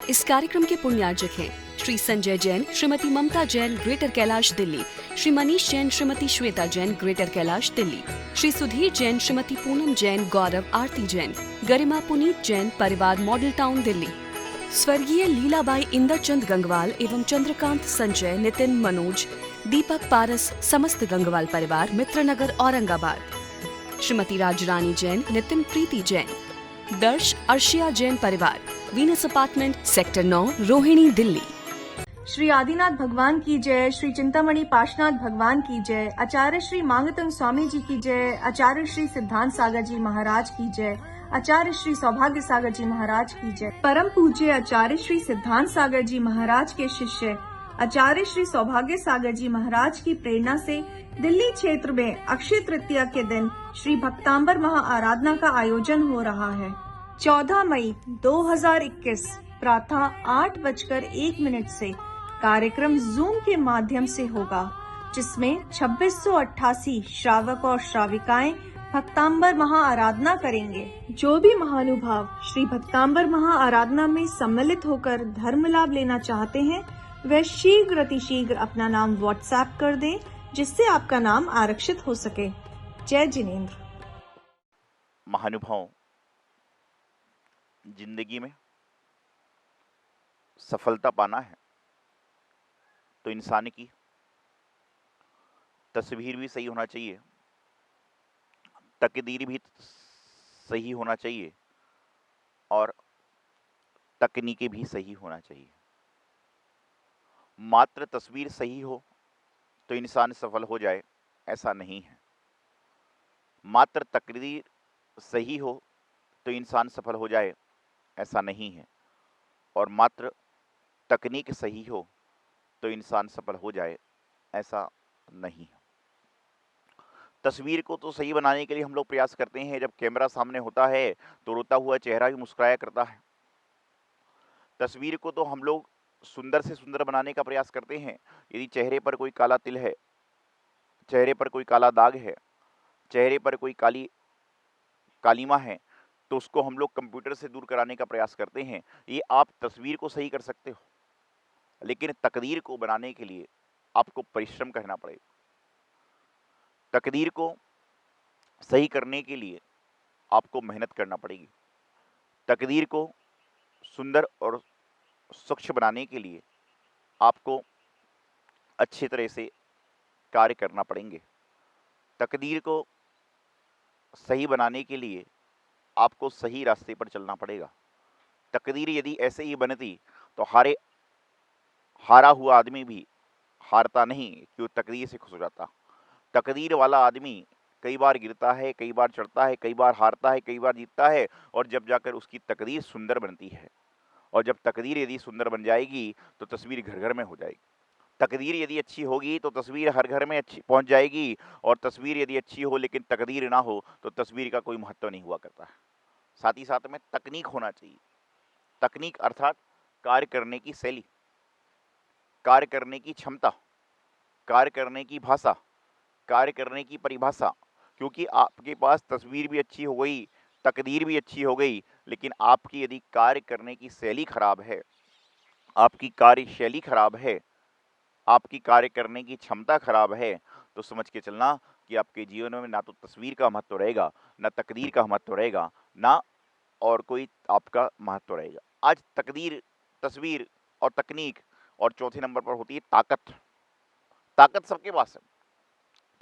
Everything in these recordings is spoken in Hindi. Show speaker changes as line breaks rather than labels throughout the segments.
इस कार्यक्रम के पुण्यार्जक हैं श्री संजय जैन, श्रीमती ममता जैन, ग्रेटर कैलाश दिल्ली, श्री मनीष जैन, श्रीमती श्वेता जैन, ग्रेटर कैलाश दिल्ली, श्री सुधीर जैन, श्रीमती पूनम जैन, गौरव आरती जैन, गरिमा पुनीत जैन, परिवार मॉडल टाउन दिल्ली, स्वर्गीय लीलाबाई इंदरचंद गंगवाल एवं चंद्रकांत संजय, नितिन मनोज, दीपक पारस, समस्त गंगवाल परिवार, मित्रनगर औरंगाबाद, श्रीमती राजरानी जैन, नितिन प्रीति जैन, दर्श अर्शिया जैन परिवार, Venus apartment, sector 9, Rohini, Delhi.
Shri Adinath भगवान की जय, श्री चिंतामणि पाशनाथ भगवान की जय, आचार्य श्री मांगतंग स्वामी जी की जय, आचार्य श्री सिद्धांत सागर जी महाराज की जय, आचार्य श्री सौभाग्य सागर जी महाराज की जय। परम पूज्य आचार्य श्री सिद्धांत सागर जी महाराज के शिष्य आचार्य श्री सौभाग्य सागर जी महाराज की प्रेरणा से दिल्ली क्षेत्र में अक्षय तृतीया के दिन श्री भक्तांबर महाआराधना का आयोजन हो रहा है। 14 मई 2021 प्रातः 8:01 से कार्यक्रम जूम के माध्यम से होगा, जिसमें 2688 श्रावक और श्राविकाएं भक्तांबर महाआराधना करेंगे। जो भी महानुभाव श्री भक्तांबर महाआराधना में सम्मिलित होकर धर्म लाभ लेना चाहते हैं, वह शीघ्र अतिशीघ्र अपना नाम व्हाट्सएप कर दें, जिससे आपका नाम आरक्षित हो सके। जय जिनेंद्र।
महानुभाव, जिंदगी में सफलता पाना है तो इंसान की तस्वीर भी सही होना चाहिए, तकदीर भी सही होना चाहिए और तकनीकें भी सही होना चाहिए। मात्र तस्वीर सही हो तो इंसान सफल हो जाए, ऐसा नहीं है। मात्र तकदीर सही हो तो इंसान सफल हो जाए, ऐसा नहीं है। और मात्र तकनीक सही हो तो इंसान सफल हो जाए, ऐसा नहीं है। तस्वीर को तो सही बनाने के लिए हम लोग प्रयास करते हैं। जब कैमरा सामने होता है तो रोता हुआ चेहरा भी मुस्कुराया करता है। तस्वीर को तो हम लोग सुंदर से सुंदर बनाने का प्रयास करते हैं। यदि चेहरे पर कोई काला तिल है, चेहरे पर कोई काला दाग है, चेहरे पर कोई कालीमा है, तो उसको हम लोग कंप्यूटर से दूर कराने का प्रयास करते हैं। ये आप तस्वीर को सही कर सकते हो, लेकिन तकदीर को बनाने के लिए आपको परिश्रम करना पड़ेगा। तकदीर को सही करने के लिए आपको मेहनत करना पड़ेगी। तकदीर को सुंदर और स्वच्छ बनाने के लिए आपको अच्छी तरह से कार्य करना पड़ेंगे। तकदीर को सही बनाने के लिए आपको सही रास्ते पर चलना पड़ेगा। तकदीर यदि ऐसे ही बनती तो हारा हुआ आदमी भी हारता नहीं, क्यों तकदीर से खुश हो जाता। तकदीर वाला आदमी कई बार गिरता है, कई बार चढ़ता है, कई बार हारता है, कई बार जीतता है, और जब जाकर उसकी तकदीर सुंदर बनती है। और जब तकदीर यदि सुंदर बन जाएगी तो तस्वीर घर घर में हो जाएगी। तकदीर यदि अच्छी होगी तो तस्वीर हर घर में अच्छी पहुंच जाएगी, और तस्वीर यदि अच्छी हो लेकिन तकदीर ना हो तो तस्वीर का कोई महत्व नहीं हुआ करता है। साथ ही साथ में तकनीक होना चाहिए। तकनीक अर्थात कार्य करने की शैली, कार्य करने की क्षमता, कार्य करने की भाषा, कार्य करने की परिभाषा। क्योंकि आपके पास तस्वीर भी अच्छी हो गई, तकदीर भी अच्छी हो गई, लेकिन आपकी यदि कार्य करने की शैली खराब है, आपकी कार्यशैली खराब है, आपकी कार्य करने की क्षमता खराब है, तो समझ के चलना कि आपके जीवन में ना तो तस्वीर का महत्व रहेगा, ना तकदीर का महत्व रहेगा, ना और कोई आपका महत्व रहेगा। आज तकदीर, तस्वीर और तकनीक, और चौथे नंबर पर होती है ताकत। ताकत सबके पास है।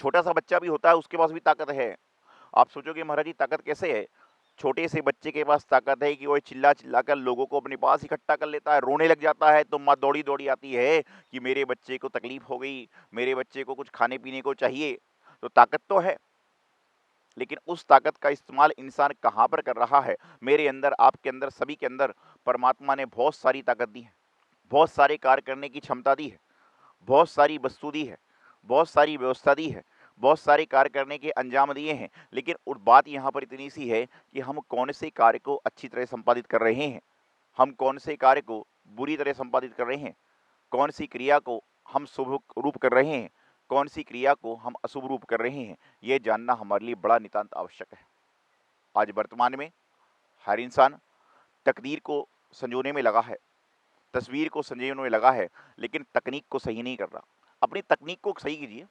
छोटा सा बच्चा भी होता है, उसके पास भी ताकत है। आप सोचोगे महाराज जी ताकत कैसे है? छोटे से बच्चे के पास ताकत है कि वो चिल्ला चिल्ला कर लोगों को अपने पास इकट्ठा कर लेता है, रोने लग जाता है तो माँ दौड़ी दौड़ी आती है कि मेरे बच्चे को तकलीफ हो गई, मेरे बच्चे को कुछ खाने पीने को चाहिए। तो ताकत तो है, लेकिन उस ताकत का इस्तेमाल इंसान कहाँ पर कर रहा है? मेरे अंदर, आपके अंदर, सभी के अंदर परमात्मा ने बहुत सारी ताकत दी है, बहुत सारे कार्य करने की क्षमता दी है, बहुत सारी वस्तु दी है, बहुत सारी व्यवस्था दी है, बहुत सारे कार्य करने के अंजाम दिए हैं। लेकिन और बात यहाँ पर इतनी सी है कि हम कौन से कार्य को अच्छी तरह संपादित कर रहे हैं, हम कौन से कार्य को बुरी तरह संपादित कर रहे हैं, कौन सी क्रिया को हम शुभ रूप कर रहे हैं, कौन सी क्रिया को हम अशुभ रूप कर रहे हैं, ये जानना हमारे लिए बड़ा नितांत आवश्यक है। आज वर्तमान में हर इंसान तकदीर को संजोने में लगा है, तस्वीर को संजोने में लगा है, लेकिन तकनीक को सही नहीं कर रहा। अपनी तकनीक को सही कीजिए।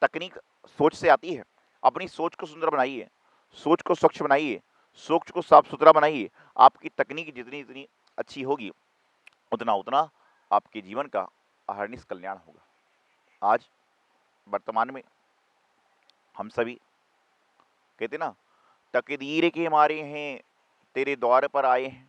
तकनीक सोच से आती है। अपनी सोच को सुंदर बनाइए, सोच को स्वच्छ बनाइए, सोच को साफ सुथरा बनाइए। आपकी तकनीक जितनी जितनी अच्छी होगी, उतना उतना आपके जीवन का अहर्निश कल्याण होगा। आज वर्तमान में हम सभी कहते ना, तकदीर के मारे हैं तेरे द्वार पर आए हैं,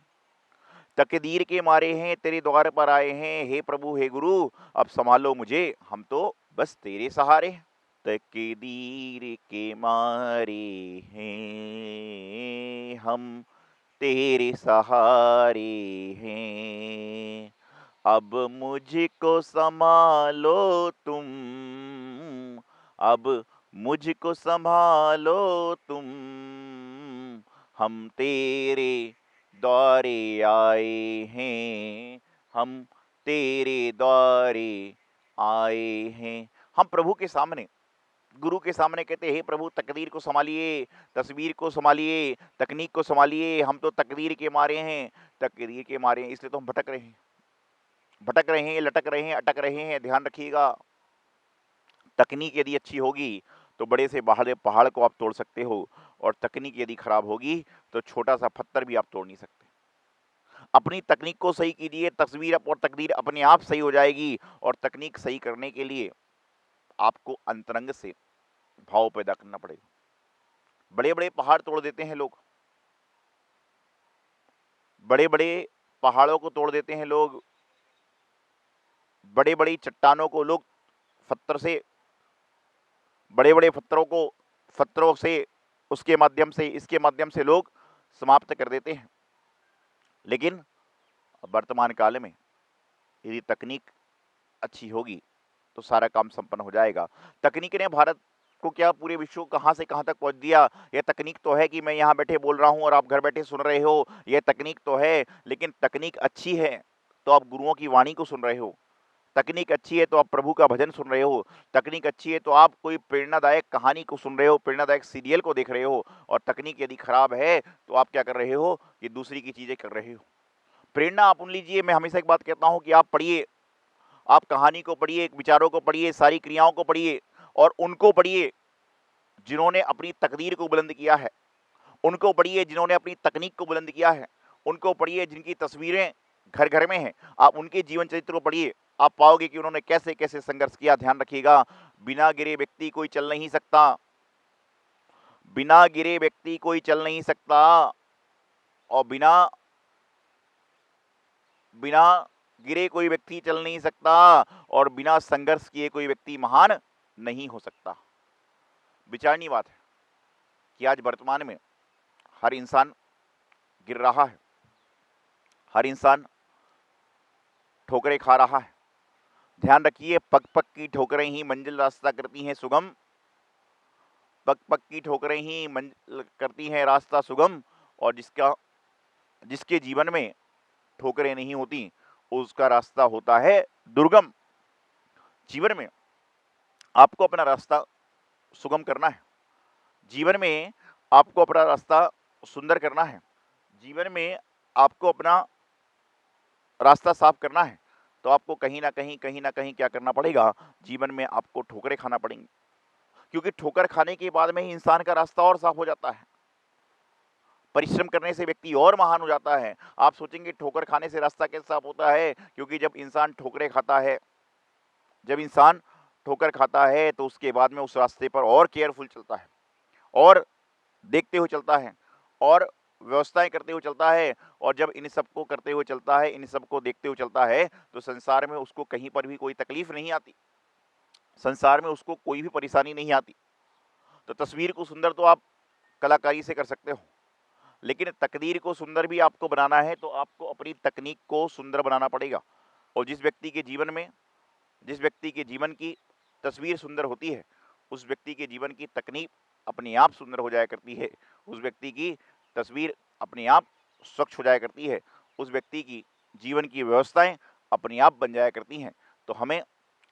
तकदीर के मारे हैं तेरे द्वार पर आए हैं, हे प्रभु हे गुरु अब संभालो मुझे, हम तो बस तेरे सहारे हैं। तकदीर के मारे हैं हम तेरे सहारे हैं, अब मुझको संभालो तुम, अब मुझको संभालो तुम, हम तेरे द्वारे आए हैं, हम तेरे द्वारे आए हैं। हम प्रभु के सामने, गुरु के सामने कहते हैं, हे प्रभु तकदीर को संभालिए, तस्वीर को संभालिए, तकनीक को संभालिए, हम तो तकदीर के मारे हैं, तकदीर के मारे हैं, इसलिए तो हम भटक रहे हैं, भटक रहे हैं, लटक रहे हैं, अटक रहे हैं। ध्यान रखिएगा, तकनीक यदि अच्छी होगी तो बड़े से बड़े पहाड़ को आप तोड़ सकते हो, और तकनीक यदि खराब होगी तो छोटा सा पत्थर भी आप तोड़ नहीं सकते। अपनी तकनीक को सही कीजिए, तस्वीर और तकदीर अपने आप सही हो जाएगी। और तकनीक सही करने के लिए आपको अंतरंग से भाव पैदा करना पड़ेगा। बड़े बड़े पहाड़ तोड़ देते हैं लोग, बड़े बड़े पहाड़ों को तोड़ देते हैं लोग, बड़े बड़ी चट्टानों को लोग पत्थर से, बड़े बड़े पत्थरों से उसके माध्यम से, इसके माध्यम से लोग समाप्त कर देते हैं। लेकिन वर्तमान काल में यदि तकनीक अच्छी होगी तो सारा काम संपन्न हो जाएगा। तकनीक ने भारत को क्या, पूरे विश्व को कहाँ से कहाँ तक पहुँच दिया। यह तकनीक तो है कि मैं यहाँ बैठे बोल रहा हूँ और आप घर बैठे सुन रहे हो, यह तकनीक तो है। लेकिन तकनीक अच्छी है तो आप गुरुओं की वाणी को सुन रहे हो, तकनीक अच्छी है तो आप प्रभु का भजन सुन रहे हो, तकनीक अच्छी है तो आप कोई प्रेरणादायक कहानी को सुन रहे हो, प्रेरणादायक सीरियल को देख रहे हो। और तकनीक यदि खराब है तो आप क्या कर रहे हो कि दूसरी की चीज़ें कर रहे हो। प्रेरणा आप उन लीजिए, मैं हमेशा एक बात कहता हूँ कि आप पढ़िए, आप कहानी को पढ़िए, विचारों को पढ़िए, सारी क्रियाओं को पढ़िए, और उनको पढ़िए जिन्होंने अपनी तकदीर को बुलंद किया है, उनको पढ़िए जिन्होंने अपनी तकनीक को बुलंद किया है, उनको पढ़िए जिनकी तस्वीरें घर घर में हैं। आप उनके जीवन चरित्र को पढ़िए, आप पाओगे कि उन्होंने कैसे कैसे संघर्ष किया। ध्यान रखिएगा, बिना गिरे व्यक्ति कोई चल नहीं सकता, बिना गिरे व्यक्ति कोई चल नहीं सकता, और बिना गिरे कोई व्यक्ति चल नहीं सकता, और बिना संघर्ष किए कोई व्यक्ति महान नहीं हो सकता। विचारनीय बात है कि आज वर्तमान में हर इंसान गिर रहा है, हर इंसान ठोकरें खा रहा है। ध्यान रखिए, पग पग की ठोकरें ही मंजिल रास्ता करती हैं सुगम, पग पग की ठोकरें ही मंजिल करती हैं रास्ता सुगम, और जिसके जीवन में ठोकरें नहीं होती उसका रास्ता होता है दुर्गम। जीवन में आपको अपना रास्ता सुगम करना है, जीवन में आपको अपना रास्ता सुंदर करना है, जीवन में आपको अपना रास्ता साफ करना है, तो आपको कहीं ना कहीं क्या करना पड़ेगा, जीवन में आपको ठोकरें खाना पड़ेंगी। क्योंकि ठोकर खाने के बाद में ही इंसान का रास्ता और साफ हो जाता है, परिश्रम करने से व्यक्ति और महान हो जाता है। आप सोचेंगे ठोकर खाने से रास्ता कैसे साफ होता है, क्योंकि जब इंसान ठोकरें खाता है, जब इंसान ठोकर खाता है तो उसके बाद में उस रास्ते पर और केयरफुल चलता है, और देखते हुए चलता है, और व्यवस्थाएं करते हुए चलता है। और जब इन सबको करते हुए चलता है, इन सबको देखते हुए चलता है, तो संसार में उसको कहीं पर भी कोई तकलीफ नहीं आती, संसार में उसको कोई भी परेशानी नहीं आती। तो तस्वीर को सुंदर तो आप कलाकारी से कर सकते हो, लेकिन तकदीर को सुंदर भी आपको बनाना है तो आपको अपनी तकनीक को सुंदर बनाना पड़ेगा। और जिस व्यक्ति के जीवन की तस्वीर सुंदर होती है, उस व्यक्ति के जीवन की तकनीक अपने आप सुंदर हो जाया करती है, उस व्यक्ति की तस्वीर अपने आप स्वच्छ हो जाया करती है, उस व्यक्ति की जीवन की व्यवस्थाएं अपने आप बन जाया करती हैं। तो हमें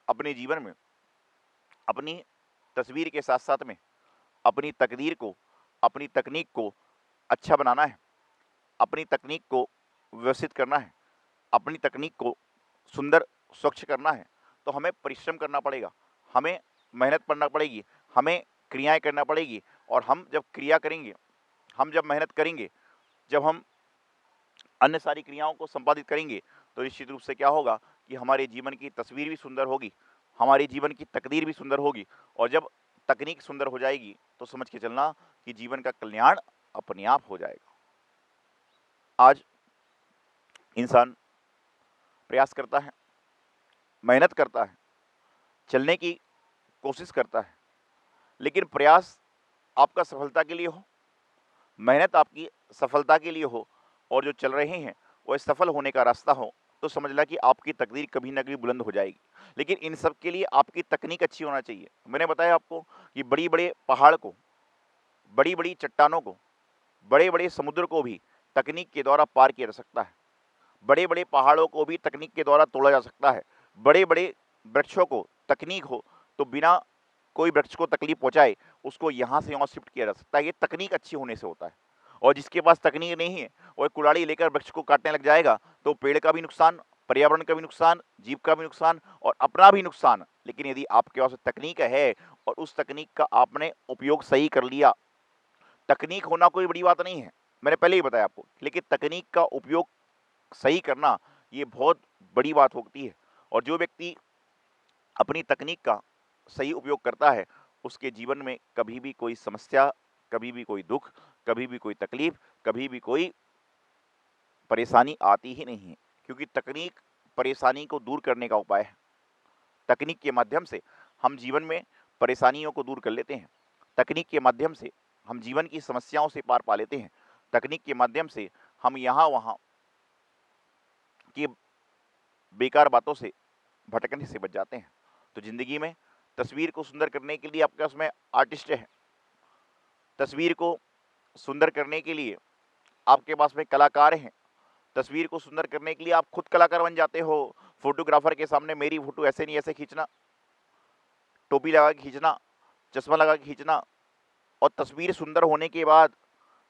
अपने जीवन में अपनी तस्वीर के साथ साथ में अपनी तकदीर को, अपनी तकनीक को अच्छा बनाना है, अपनी तकनीक को व्यवस्थित करना है, अपनी तकनीक को सुंदर स्वच्छ करना है तो हमें परिश्रम करना पड़ेगा, हमें मेहनत करना पड़ेगी, हमें क्रियाएं करना पड़ेगी। और हम जब क्रिया करेंगे, हम जब मेहनत करेंगे, जब हम अन्य सारी क्रियाओं को संपादित करेंगे तो निश्चित रूप से क्या होगा कि हमारे जीवन की तस्वीर भी सुंदर होगी, हमारे जीवन की तकदीर भी सुंदर होगी। और जब तकनीक सुंदर हो जाएगी तो समझ के चलना कि जीवन का कल्याण अपने आप हो जाएगा। आज इंसान प्रयास करता है, मेहनत करता है, चलने की कोशिश करता है, लेकिन प्रयास आपका सफलता के लिए हो, मेहनत आपकी सफलता के लिए हो और जो चल रहे हैं वो सफल होने का रास्ता हो, तो समझ ला कि आपकी तकदीर कभी ना कभी बुलंद हो जाएगी। लेकिन इन सब के लिए आपकी तकनीक अच्छी होना चाहिए। मैंने बताया आपको कि बड़ी बड़े पहाड़ को, बड़ी बड़ी चट्टानों को, बड़े बड़े समुद्र को भी तकनीक के द्वारा पार किया जा सकता है। बड़े बड़े पहाड़ों को भी तकनीक के द्वारा तोड़ा जा सकता है। बड़े बड़े वृक्षों को तकनीक हो तो बिना कोई वृक्ष को तकलीफ पहुंचाए उसको यहाँ से वहाँ शिफ्ट किया जा सकता है। ये तकनीक अच्छी होने से होता है। और जिसके पास तकनीक नहीं है और कुल्हाड़ी लेकर वृक्ष को काटने लग जाएगा तो पेड़ का भी नुकसान, पर्यावरण का भी नुकसान, जीव का भी नुकसान और अपना भी नुकसान। लेकिन यदि आपके पास तकनीक है और उस तकनीक का आपने उपयोग सही कर लिया, तकनीक होना कोई बड़ी बात नहीं है, मैंने पहले ही बताया आपको, लेकिन तकनीक का उपयोग सही करना ये बहुत बड़ी बात होती है। और जो व्यक्ति अपनी तकनीक का सही उपयोग करता है उसके जीवन में कभी भी कोई समस्या, कभी भी कोई दुख, कभी भी कोई तकलीफ, कभी भी कोई परेशानी आती ही नहीं है, क्योंकि तकनीक परेशानी को दूर करने का उपाय है। तकनीक के माध्यम से हम जीवन में परेशानियों को दूर कर लेते हैं। तकनीक के माध्यम से हम जीवन की समस्याओं से पार पा लेते हैं। तकनीक के माध्यम से हम यहाँ वहाँ की बेकार बातों से भटकने से बच जाते हैं। तो जिंदगी में तस्वीर को सुंदर करने के लिए आपके पास में आर्टिस्ट है, तस्वीर को सुंदर करने के लिए आपके पास में कलाकार हैं, तस्वीर को सुंदर करने के लिए आप खुद कलाकार बन जाते हो। फोटोग्राफर के सामने मेरी फोटो ऐसे नहीं ऐसे खींचना, टोपी लगा के खींचना, चश्मा लगा के खींचना, और तस्वीर सुंदर होने के बाद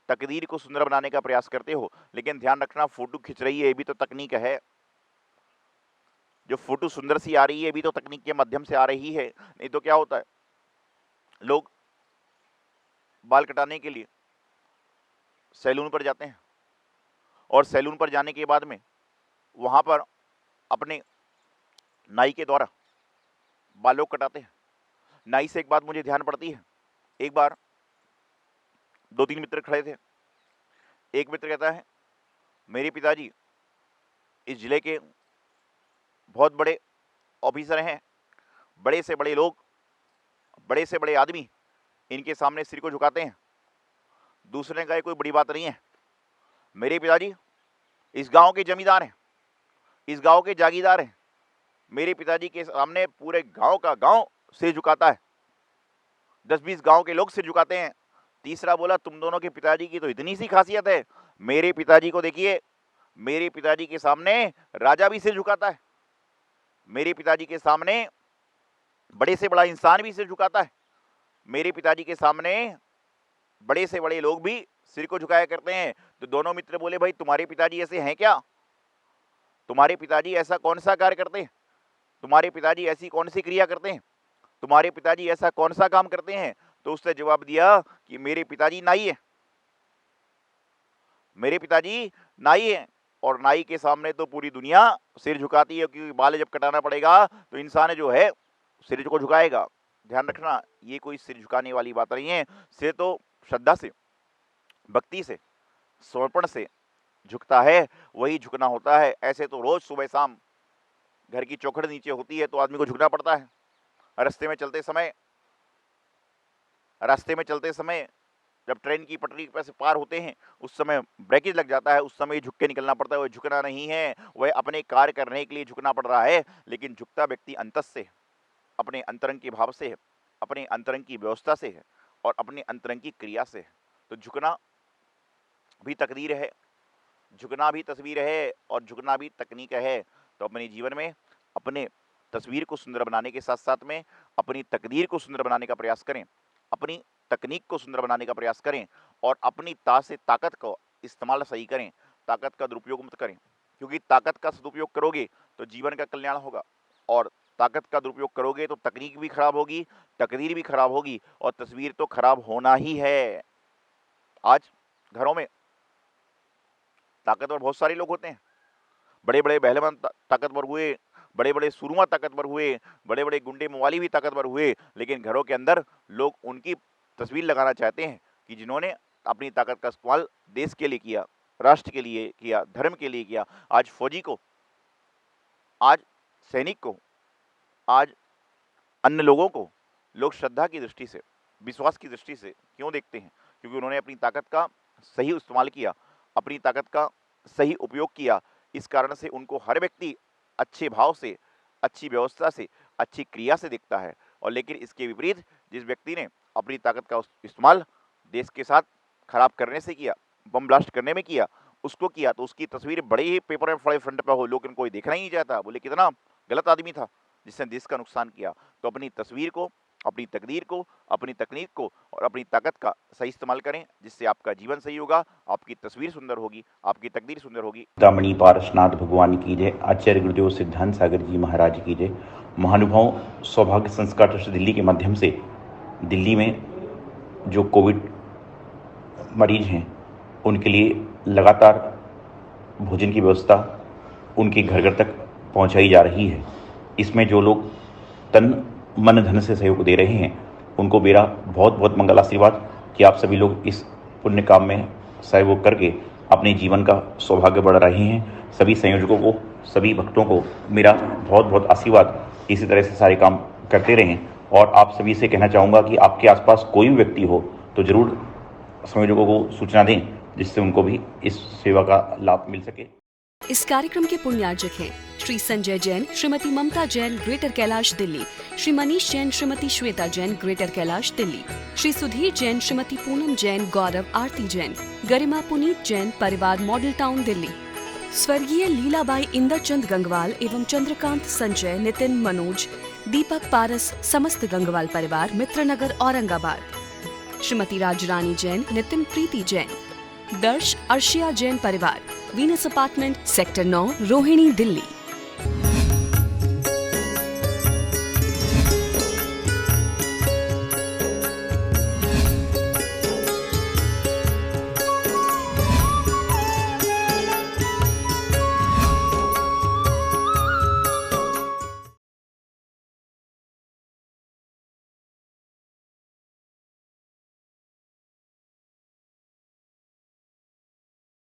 तकदीर को सुंदर बनाने का प्रयास करते हो। लेकिन ध्यान रखना, फोटो खींच रही है ये भी तो तकनीक है, जो फोटो सुंदर सी आ रही है ये भी तो तकनीक के माध्यम से आ रही है। नहीं तो क्या होता है, लोग बाल कटाने के लिए सैलून पर जाते हैं और सैलून पर जाने के बाद में वहाँ पर अपने नाई के द्वारा बालों को कटाते हैं। नाई से एक बात मुझे ध्यान पड़ती है, एक बार 2-3 मित्र खड़े थे। एक मित्र कहता है मेरे पिताजी इस जिले के बहुत बड़े ऑफिसर हैं, बड़े से बड़े लोग, बड़े से बड़े आदमी इनके सामने सिर को झुकाते हैं। दूसरे ने कहा कोई बड़ी बात नहीं है, मेरे पिताजी इस गांव के जमींदार हैं, इस गांव के जागीरदार हैं, मेरे पिताजी के सामने पूरे गांव का गांव सिर झुकाता है, 10-20 गांव के लोग सिर झुकाते हैं। तीसरा बोला तुम दोनों के पिताजी की तो इतनी सी खासियत है, मेरे पिताजी को देखिए, मेरे पिताजी के सामने राजा भी सिर झुकाता है, मेरे पिताजी के सामने बड़े से बड़ा इंसान भी सिर झुकाता है, मेरे पिताजी के सामने बड़े से बड़े लोग भी सिर को झुकाया करते हैं। तो दोनों मित्र बोले भाई तुम्हारे पिताजी ऐसे हैं क्या, तुम्हारे पिताजी ऐसा कौन सा कार्य करते हैं, तुम्हारे पिताजी ऐसी कौन सी क्रिया करते हैं, तुम्हारे पिताजी ऐसा कौन सा काम करते हैं। तो उसने जवाब दिया कि मेरे पिताजी नाई है, मेरे पिताजी नाई है। और नाई के सामने तो पूरी दुनिया सिर झुकाती है, क्योंकि बाल जब कटाना पड़ेगा तो इंसान जो है सिर को झुकाएगा। ध्यान रखना, ये कोई सिर झुकाने वाली बात नहीं है। सिर तो श्रद्धा से, भक्ति से, समर्पण से झुकता है, वही झुकना होता है। ऐसे तो रोज सुबह शाम घर की चौखट नीचे होती है तो आदमी को झुकना पड़ता है। रास्ते में चलते समय जब ट्रेन की पटरी पर से पार होते हैं उस समय ब्रेकेज लग जाता है, उस समय झुक के निकलना पड़ता है। वह झुकना नहीं है, वह अपने कार्य करने के लिए झुकना पड़ रहा है। लेकिन झुकता व्यक्ति अंतस से, अपने अंतरंग के भाव से है, अपने अंतरंग की व्यवस्था से है और अपने अंतरंग की क्रिया से है। तो झुकना भी तकदीर है, झुकना भी तस्वीर है और झुकना भी तकनीक है। तो अपने जीवन में अपने तस्वीर को सुंदर बनाने के साथ साथ में अपनी तकदीर को सुंदर बनाने का प्रयास करें, अपनी तकनीक को सुंदर बनाने का प्रयास करें और अपनी ताकत को इस्तेमाल सही करें, ताकत का दुरुपयोग मत करें। क्योंकि ताकत का सदुपयोग करोगे तो जीवन का कल्याण होगा, और ताकत का दुरुपयोग करोगे तो तकनीक भी खराब होगी, तकदीर भी खराब होगी, और तस्वीर तो खराब होना ही है। आज घरों में ताकतवर बहुत सारे लोग होते हैं, बड़े बड़े पहलवान ताकतवर हुए, बड़े बड़े सुरमा ताकतवर हुए, बड़े बड़े गुंडे मवाली भी ताकतवर हुए, लेकिन घरों के अंदर लोग उनकी तस्वीर लगाना चाहते हैं कि जिन्होंने अपनी ताकत का इस्तेमाल देश के लिए किया, राष्ट्र के लिए किया, धर्म के लिए किया। आज फौजी को, आज सैनिक को, आज अन्य लोगों को लोग श्रद्धा की दृष्टि से, विश्वास की दृष्टि से क्यों देखते हैं? क्योंकि उन्होंने अपनी ताकत का सही इस्तेमाल किया, अपनी ताकत का सही उपयोग किया। इस कारण से उनको हर व्यक्ति अच्छे भाव से, अच्छी व्यवस्था से, अच्छी क्रिया से देखता है। और लेकिन इसके विपरीत जिस व्यक्ति ने अपनी ताकत का इस्तेमाल देश के साथ खराब करने से किया, बम ब्लास्ट करने में किया, उसको किया, तो उसकी तस्वीर बड़े ही पेपर में बड़े फ्रंट पर हो, लेकिन कोई देखना ही नहीं चाहता। बोले कितना गलत आदमी था जिसने देश का नुकसान किया। तो अपनी तस्वीर को, अपनी तकदीर को, अपनी तकनीक को और अपनी ताकत का सही इस्तेमाल करें, जिससे आपका जीवन सही होगा, आपकी तस्वीर सुंदर होगी, आपकी तकदीर सुंदर होगी।
चिंतामणि पारसनाथ भगवान की जय, आचार्य गुरुदेव सिद्धांत सागर जी महाराज की जय। महानुभाव सौभाग्य संस्कार ट्रस्ट दिल्ली के माध्यम से दिल्ली में जो कोविड मरीज हैं उनके लिए लगातार भोजन की व्यवस्था उनके घर घर तक पहुंचाई जा रही है। इसमें जो लोग तन मन धन से सहयोग दे रहे हैं उनको मेरा बहुत बहुत मंगल आशीर्वाद कि आप सभी लोग इस पुण्य काम में सहयोग करके अपने जीवन का सौभाग्य बढ़ा रहे हैं। सभी संयोजकों को, सभी भक्तों को मेरा बहुत बहुत आशीर्वाद। इसी तरह से सारे काम करते रहें। और आप सभी से कहना चाहूँगा कि आपके आसपास कोई भी व्यक्ति हो तो ज़रूर संयोजकों को सूचना दें, जिससे उनको भी इस सेवा का लाभ मिल सके।
इस कार्यक्रम के पुण्यार्जक हैं श्री संजय जैन, श्रीमती ममता जैन, ग्रेटर कैलाश दिल्ली, श्री मनीष जैन, श्रीमती श्वेता जैन, ग्रेटर कैलाश दिल्ली, श्री सुधीर जैन, श्रीमती पूनम जैन, गौरव आरती जैन, गरिमा पुनीत जैन, परिवार मॉडल टाउन दिल्ली, स्वर्गीय लीलाबाई इंदरचंद गंगवाल एवं चंद्रकांत संजय, नितिन मनोज, दीपक पारस, समस्त गंगवाल परिवार, मित्रनगर औरंगाबाद, श्रीमती राजरानी जैन, नितिन प्रीति जैन, दर्श अर्शिया जैन परिवार, Venus apartment, sector 9, Rohini, Delhi.